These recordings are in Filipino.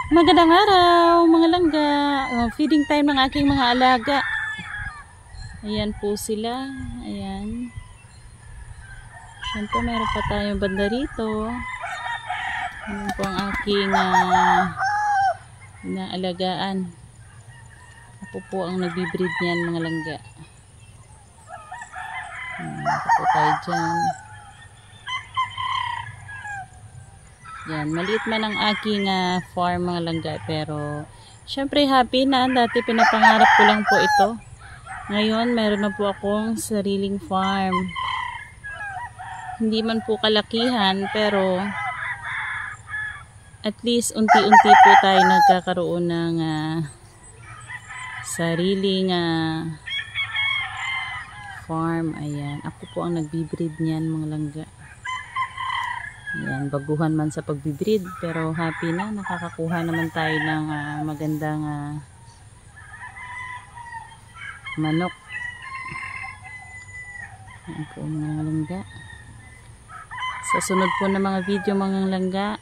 Magandang araw mga langga. Feeding time ng aking mga alaga. Ayan po sila. Ayan. Siyempre meron pa tayong banda rito. Ayan po ang aking inaalagaan. Ako po ang nagbibreed niyan mga langga. Ito po tayo dyan. Yan, maliit man ang aking farm mga langga, pero syempre happy na. Dati pinapangarap ko lang po ito. Ngayon meron na po akong sariling farm. Hindi man po kalakihan, pero at least unti-unti po tayo nagkakaroon ng sariling farm. Ayan, ako po ang nagbibreed niyan mga langga. Ayan, baguhan man sa pagbibreed, pero happy na, nakakakuha naman tayo ng magandang manok. Ayan po mga langga. Sa sunod po na mga video mga langga,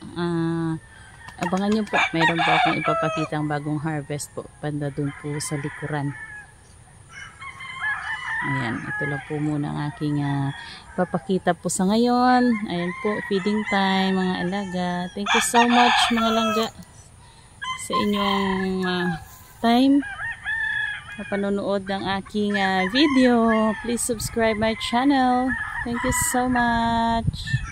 abangan nyo po, mayroon po akong ipapakitang bagong harvest po, banda dun po sa likuran. Ayan, ito lang po muna ang aking papakita po sa ngayon. Ayan po, feeding time mga alaga. Thank you so much mga langga sa inyong time na panonood ng aking video. Please subscribe my channel. Thank you so much.